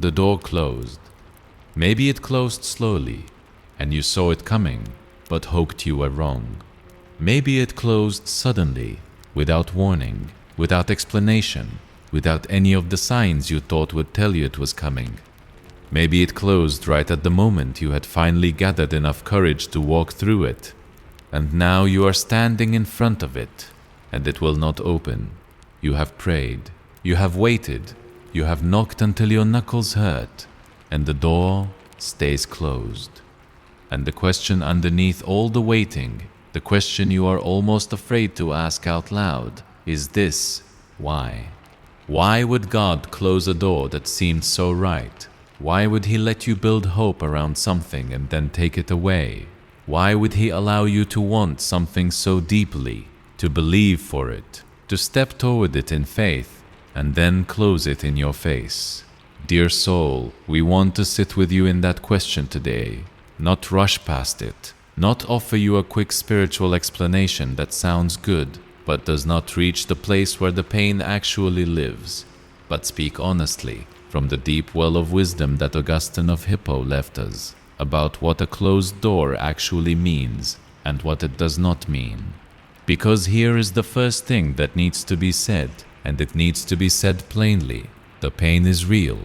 The door closed. Maybe it closed slowly, and you saw it coming, but hoped you were wrong. Maybe it closed suddenly, without warning, without explanation, without any of the signs you thought would tell you it was coming. Maybe it closed right at the moment you had finally gathered enough courage to walk through it, and now you are standing in front of it, and it will not open. You have prayed, you have waited, you have knocked until your knuckles hurt, and the door stays closed. And the question underneath all the waiting, the question you are almost afraid to ask out loud, is this: why? Why would God close a door that seemed so right? Why would He let you build hope around something and then take it away? Why would He allow you to want something so deeply, to believe for it, to step toward it in faith, and then close it in your face? Dear soul, we want to sit with you in that question today, not rush past it, not offer you a quick spiritual explanation that sounds good, but does not reach the place where the pain actually lives, but speak honestly from the deep well of wisdom that Augustine of Hippo left us about what a closed door actually means and what it does not mean. Because here is the first thing that needs to be said, and it needs to be said plainly. The pain is real.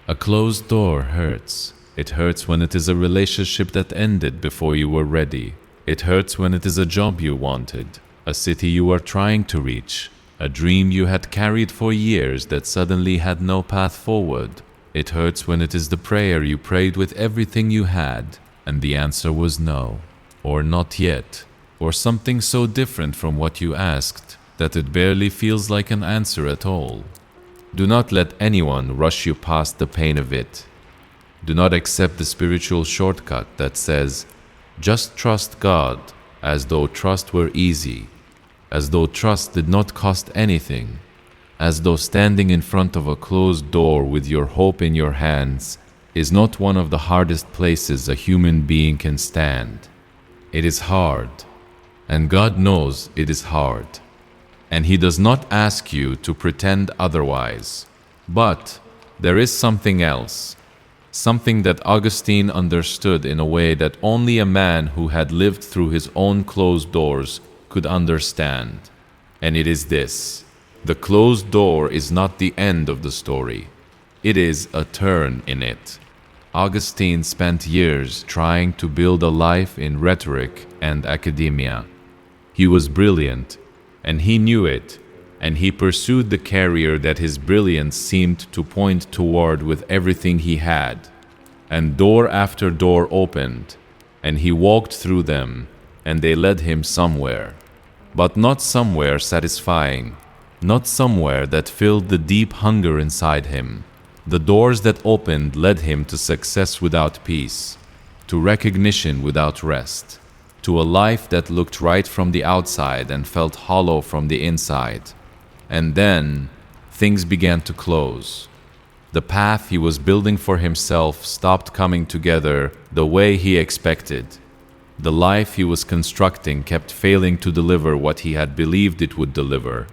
A closed door hurts. It hurts when it is a relationship that ended before you were ready. It hurts when it is a job you wanted, a city you were trying to reach, a dream you had carried for years that suddenly had no path forward. It hurts when it is the prayer you prayed with everything you had, and the answer was no, or not yet, or something so different from what you asked that it barely feels like an answer at all. Do not let anyone rush you past the pain of it. Do not accept the spiritual shortcut that says, just trust God, as though trust were easy, as though trust did not cost anything, as though standing in front of a closed door with your hope in your hands is not one of the hardest places a human being can stand. It is hard, and God knows it is hard. And He does not ask you to pretend otherwise. But there is something else, something that Augustine understood in a way that only a man who had lived through his own closed doors could understand. And it is this: the closed door is not the end of the story. It is a turn in it. Augustine spent years trying to build a life in rhetoric and academia. He was brilliant, and he knew it, and he pursued the career that his brilliance seemed to point toward with everything he had. And door after door opened, and he walked through them, and they led him somewhere. But not somewhere satisfying, not somewhere that filled the deep hunger inside him. The doors that opened led him to success without peace, to recognition without rest, to a life that looked right from the outside and felt hollow from the inside. And then things began to close. The path he was building for himself stopped coming together the way he expected. The life he was constructing kept failing to deliver what he had believed it would deliver.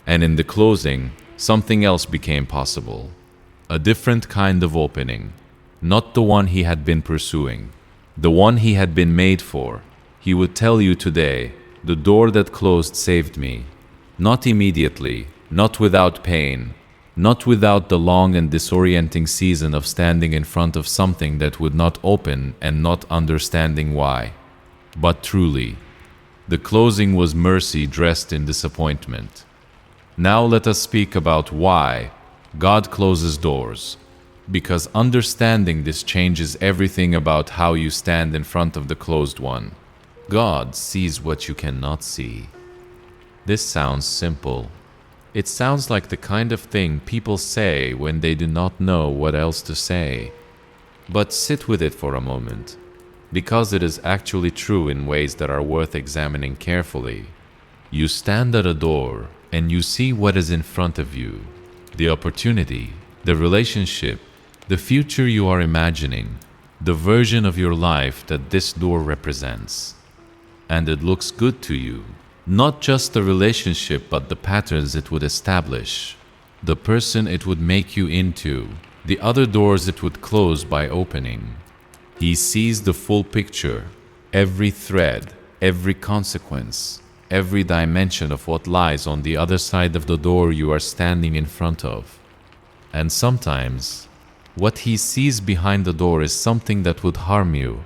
And in the closing, something else became possible. A different kind of opening, not the one he had been pursuing, the one he had been made for. He would tell you today, the door that closed saved me. Not immediately, not without pain, not without the long and disorienting season of standing in front of something that would not open and not understanding why. But truly, the closing was mercy dressed in disappointment. Now let us speak about why God closes doors, because understanding this changes everything about how you stand in front of the closed one. God sees what you cannot see. This sounds simple. It sounds like the kind of thing people say when they do not know what else to say. But sit with it for a moment, because it is actually true in ways that are worth examining carefully. You stand at a door and you see what is in front of you. The opportunity, the relationship, the future you are imagining, the version of your life that this door represents. And it looks good to you. Not just the relationship, but the patterns it would establish, the person it would make you into, The other doors it would close by opening. He sees the full picture, every thread, every consequence, every dimension of what lies on the other side of the door you are standing in front of. And sometimes, what he sees behind the door is something that would harm you,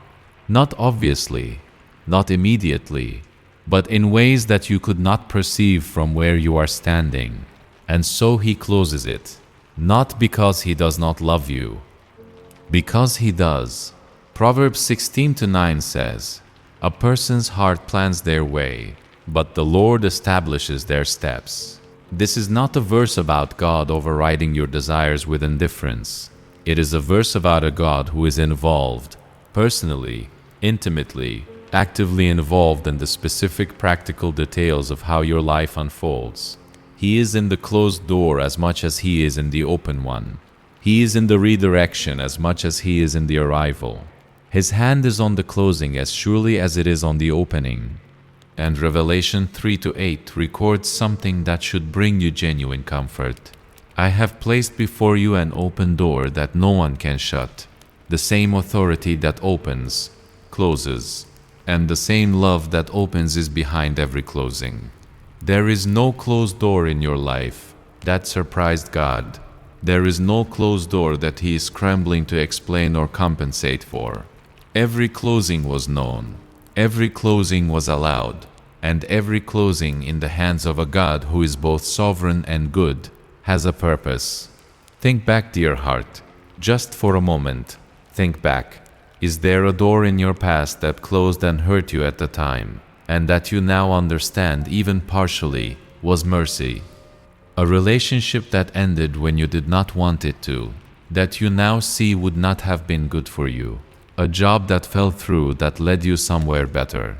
not obviously, not immediately, but in ways that you could not perceive from where you are standing. And so he closes it, not because he does not love you, because he does. Proverbs 16:9 says, "A person's heart plans their way, but the Lord establishes their steps." This is not a verse about God overriding your desires with indifference. It is a verse about a God who is involved, personally, intimately, actively involved in the specific practical details of how your life unfolds. He is in the closed door as much as he is in the open one. He is in the redirection as much as he is in the arrival. His hand is on the closing as surely as it is on the opening. And Revelation 3-8 records something that should bring you genuine comfort. "I have placed before you an open door that no one can shut. The same authority that opens, closes, and the same love that opens is behind every closing." There is no closed door in your life that surprised God. There is no closed door that He is scrambling to explain or compensate for. Every closing was known, every closing was allowed, and every closing in the hands of a God who is both sovereign and good has a purpose. Think back, dear heart, just for a moment. Think back. Is there a door in your past that closed and hurt you at the time, and that you now understand, even partially, was mercy? A relationship that ended when you did not want it to, that you now see would not have been good for you. A job that fell through that led you somewhere better.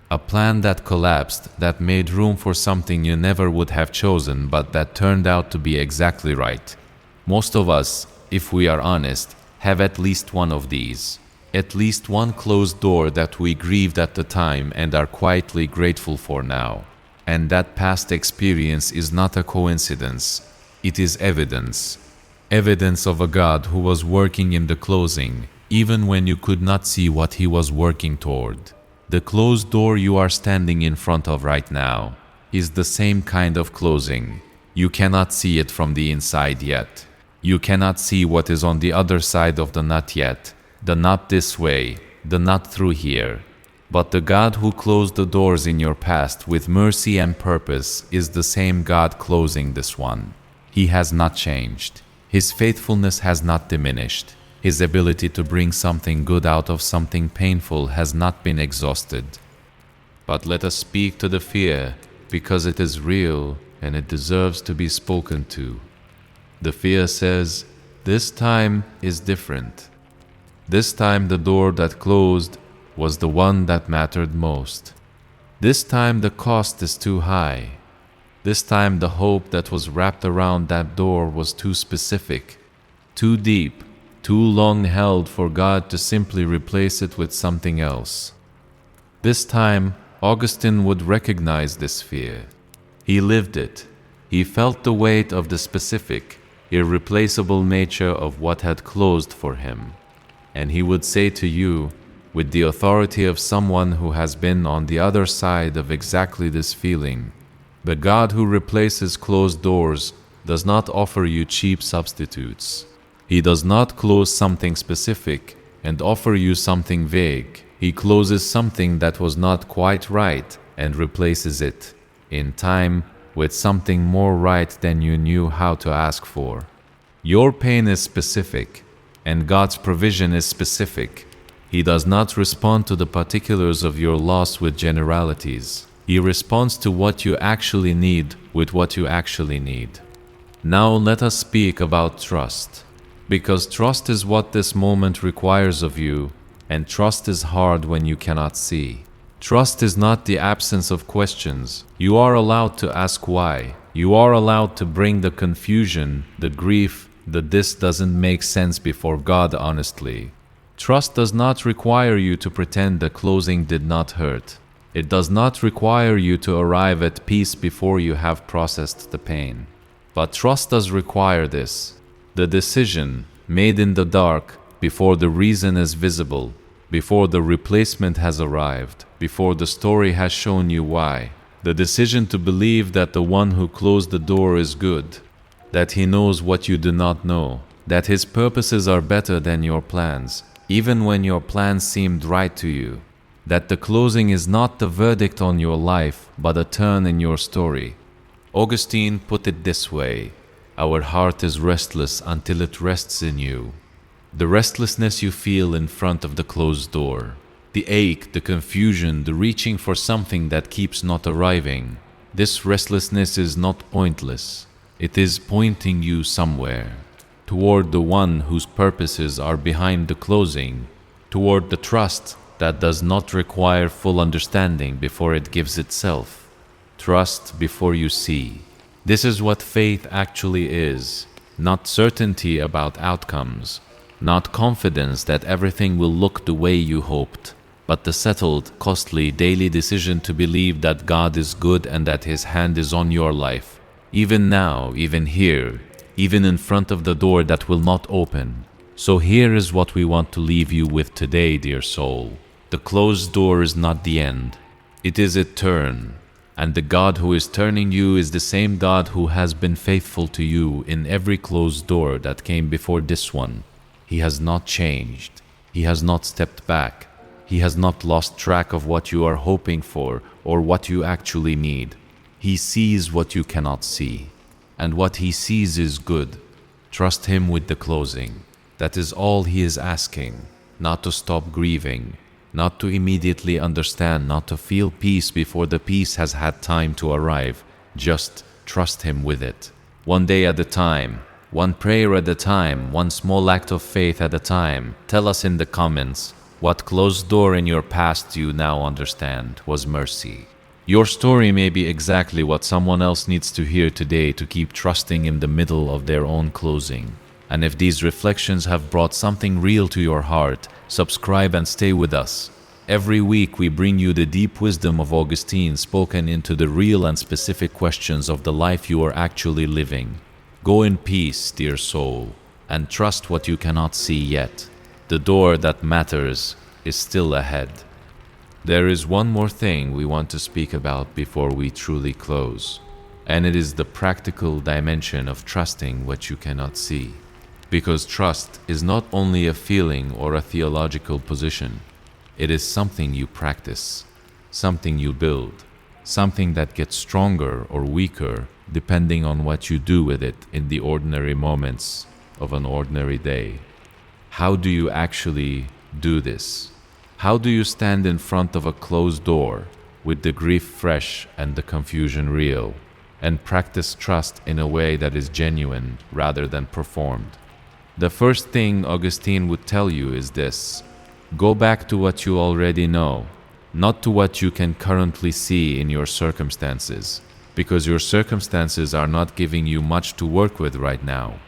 A plan that collapsed that made room for something you never would have chosen but that turned out to be exactly right. Most of us, if we are honest, have at least one of these. At least one closed door that we grieved at the time and are quietly grateful for now. And that past experience is not a coincidence. It is evidence. Evidence of a God who was working in the closing, even when you could not see what He was working toward. The closed door you are standing in front of right now is the same kind of closing. You cannot see it from the inside yet. You cannot see what is on the other side of the not yet, the not this way, the not through here. But the God who closed the doors in your past with mercy and purpose is the same God closing this one. He has not changed. His faithfulness has not diminished. His ability to bring something good out of something painful has not been exhausted. But let us speak to the fear, because it is real and it deserves to be spoken to. The fear says, "This time is different. This time the door that closed was the one that mattered most. This time the cost is too high. This time the hope that was wrapped around that door was too specific, too deep, too long held for God to simply replace it with something else." This time, Augustine would recognize this fear. He lived it. He felt the weight of the specific, irreplaceable nature of what had closed for him. And he would say to you, with the authority of someone who has been on the other side of exactly this feeling, the God who replaces closed doors does not offer you cheap substitutes. He does not close something specific and offer you something vague. He closes something that was not quite right and replaces it, in time, with something more right than you knew how to ask for. Your pain is specific, and God's provision is specific. He does not respond to the particulars of your loss with generalities. He responds to what you actually need with what you actually need. Now let us speak about trust. Because trust is what this moment requires of you, and trust is hard when you cannot see. Trust is not the absence of questions. You are allowed to ask why. You are allowed to bring the confusion, the grief, the "this doesn't make sense" before God honestly. Trust does not require you to pretend the closing did not hurt. It does not require you to arrive at peace before you have processed the pain. But trust does require this: the decision, made in the dark, before the reason is visible, before the replacement has arrived, before the story has shown you why. The decision to believe that the one who closed the door is good, that he knows what you do not know, that his purposes are better than your plans, even when your plans seemed right to you, that the closing is not the verdict on your life, but a turn in your story. Augustine put it this way: our heart is restless until it rests in you. The restlessness you feel in front of the closed door, the ache, the confusion, the reaching for something that keeps not arriving, this restlessness is not pointless. It is pointing you somewhere, toward the one whose purposes are behind the closing, toward the trust that does not require full understanding before it gives itself. Trust before you see. This is what faith actually is, not certainty about outcomes, not confidence that everything will look the way you hoped, but the settled, costly, daily decision to believe that God is good and that His hand is on your life, even now, even here, even in front of the door that will not open. So here is what we want to leave you with today, dear soul. The closed door is not the end. It is a turn. And the God who is turning you is the same God who has been faithful to you in every closed door that came before this one. He has not changed. He has not stepped back. He has not lost track of what you are hoping for or what you actually need. He sees what you cannot see. And what He sees is good. Trust Him with the closing. That is all He is asking. Not to stop grieving, not to immediately understand, not to feel peace before the peace has had time to arrive. Just trust Him with it. One day at a time, one prayer at a time, one small act of faith at a time. Tell us in the comments, what closed door in your past you now understand was mercy. Your story may be exactly what someone else needs to hear today to keep trusting in the middle of their own closing. And if these reflections have brought something real to your heart, subscribe and stay with us. Every week we bring you the deep wisdom of Augustine spoken into the real and specific questions of the life you are actually living. Go in peace, dear soul, and trust what you cannot see yet. The door that matters is still ahead. There is one more thing we want to speak about before we truly close, and it is the practical dimension of trusting what you cannot see. Because trust is not only a feeling or a theological position, it is something you practice, something you build, something that gets stronger or weaker depending on what you do with it in the ordinary moments of an ordinary day. How do you actually do this? How do you stand in front of a closed door with the grief fresh and the confusion real, and practice trust in a way that is genuine rather than performed? The first thing Augustine would tell you is this: go back to what you already know, not to what you can currently see in your circumstances, because your circumstances are not giving you much to work with right now,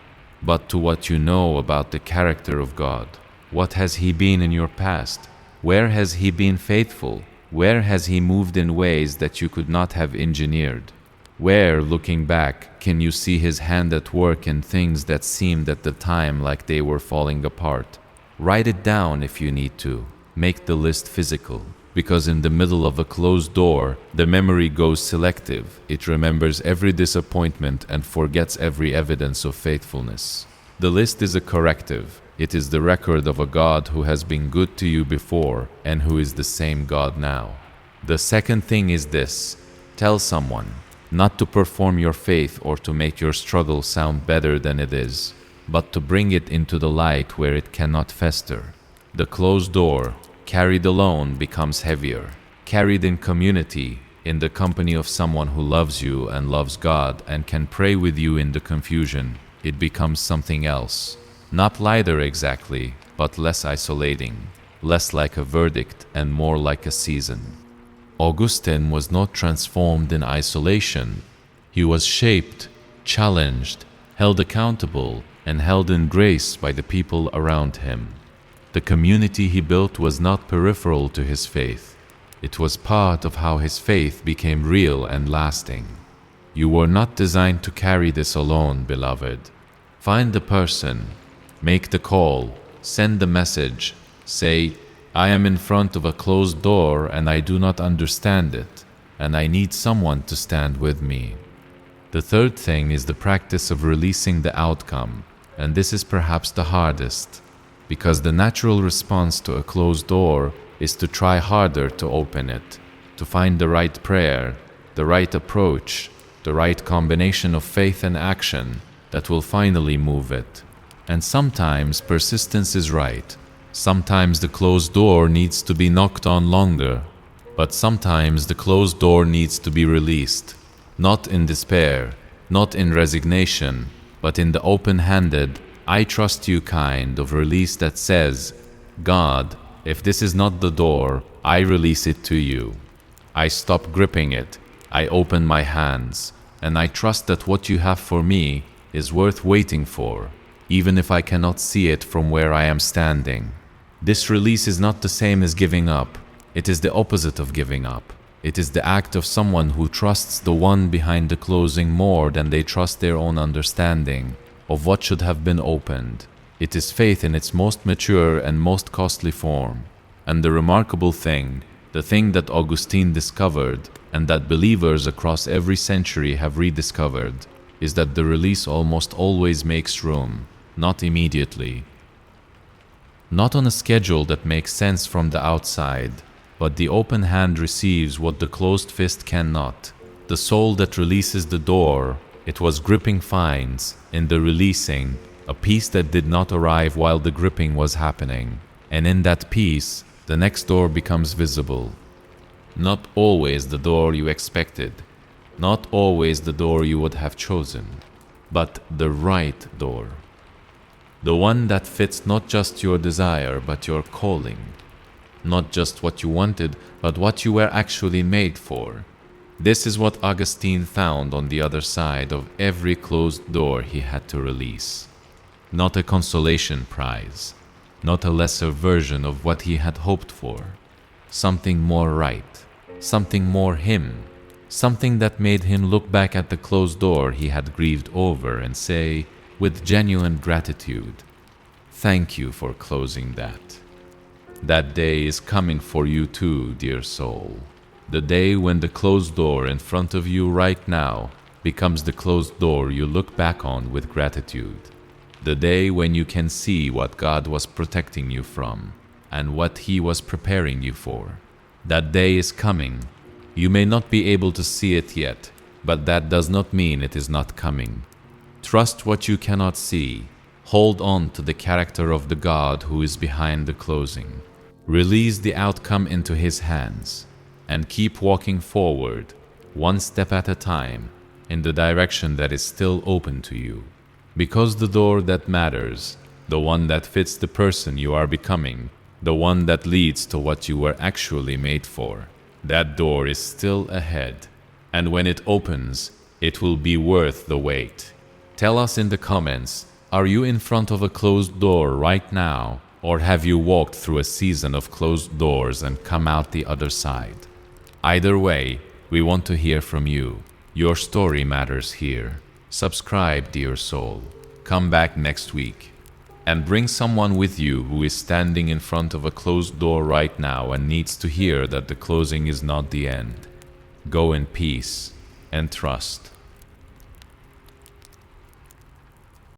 but to what you know about the character of God. What has He been in your past? Where has He been faithful? Where has He moved in ways that you could not have engineered? Where, looking back, can you see His hand at work in things that seemed at the time like they were falling apart? Write it down if you need to. Make the list physical, because in the middle of a closed door, the memory goes selective. It remembers every disappointment and forgets every evidence of faithfulness. The list is a corrective. It is the record of a God who has been good to you before and who is the same God now. The second thing is this: tell someone, not to perform your faith or to make your struggle sound better than it is, but to bring it into the light where it cannot fester. The closed door, carried alone, becomes heavier. Carried in community, in the company of someone who loves you and loves God and can pray with you in the confusion, it becomes something else. Not lighter exactly, but less isolating, less like a verdict and more like a season. Augustine was not transformed in isolation. He was shaped, challenged, held accountable, and held in grace by the people around him. The community he built was not peripheral to his faith. It was part of how his faith became real and lasting. You were not designed to carry this alone, beloved. Find the person, Make the call, send the message, say, I am in front of a closed door and I do not understand it, and I need someone to stand with me. The third thing is the practice of releasing the outcome, and this is perhaps the hardest, because the natural response to a closed door is to try harder to open it, to find the right prayer, the right approach, the right combination of faith and action that will finally move it. And sometimes persistence is right. Sometimes the closed door needs to be knocked on longer, but sometimes the closed door needs to be released, not in despair, not in resignation, but in the open-handed, I trust you kind of release that says, God, if this is not the door, I release it to you. I stop gripping it, I open my hands, and I trust that what you have for me is worth waiting for, even if I cannot see it from where I am standing. This release is not the same as giving up. It is the opposite of giving up. It is the act of someone who trusts the one behind the closing more than they trust their own understanding of what should have been opened. It is faith in its most mature and most costly form. And the remarkable thing, the thing that Augustine discovered and that believers across every century have rediscovered, is that the release almost always makes room, not immediately. Not on a schedule that makes sense from the outside, but the open hand receives what the closed fist cannot. The soul that releases the door, it was gripping finds, in the releasing, a peace that did not arrive while the gripping was happening. And in that peace, the next door becomes visible. Not always the door you expected, not always the door you would have chosen, but the right door. The one that fits not just your desire, but your calling. Not just what you wanted, but what you were actually made for. This is what Augustine found on the other side of every closed door he had to release. Not a consolation prize, not a lesser version of what he had hoped for. Something more right, something more him, something that made him look back at the closed door he had grieved over and say, with genuine gratitude, thank you for closing that. That day is coming for you too, dear soul. The day when the closed door in front of you right now becomes the closed door you look back on with gratitude. The day when you can see what God was protecting you from and what He was preparing you for. That day is coming. You may not be able to see it yet, but that does not mean it is not coming. Trust what you cannot see. Hold on to the character of the God who is behind the closing. Release the outcome into His hands and keep walking forward, one step at a time, in the direction that is still open to you. Because the door that matters, the one that fits the person you are becoming, the one that leads to what you were actually made for, that door is still ahead. And when it opens, it will be worth the wait. Tell us in the comments, are you in front of a closed door right now, or have you walked through a season of closed doors and come out the other side? Either way, we want to hear from you. Your story matters here. Subscribe, dear soul. Come back next week. And bring someone with you who is standing in front of a closed door right now and needs to hear that the closing is not the end. Go in peace and trust.